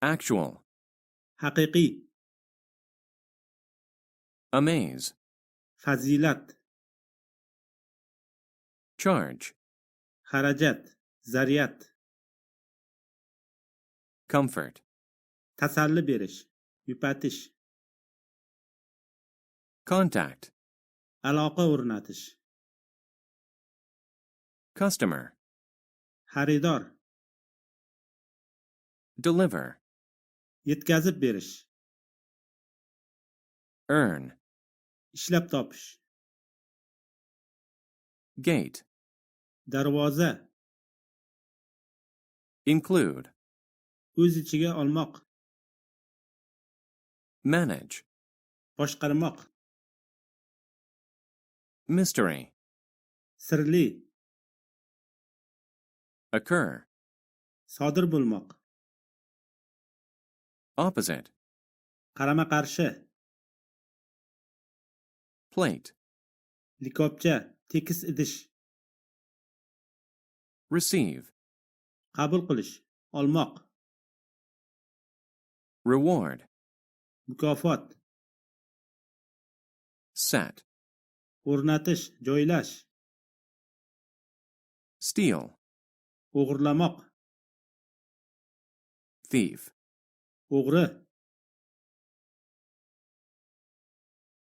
actual, haqiqiy, amaze, fazilat, charge, xarajat, zaryat, comfort, tasalli berish, yupatish, contact, aloqa o'rnatish, customer, xaridor, deliver, yetkazib berish, earn, ishlab topish, gate, darvoza, include, o'z ichiga olmoq, manage, boshqarmoq, mystery, sirli, occur, sodir bo'lmoq, opposite, qarama qarshi, plate, likopcha, tekis idish, receive, qabul qilish, olmoq, reward, mukofot, set, o'rnatish, joylash, steal, o'g'irlamoq, thief, o'g'ri,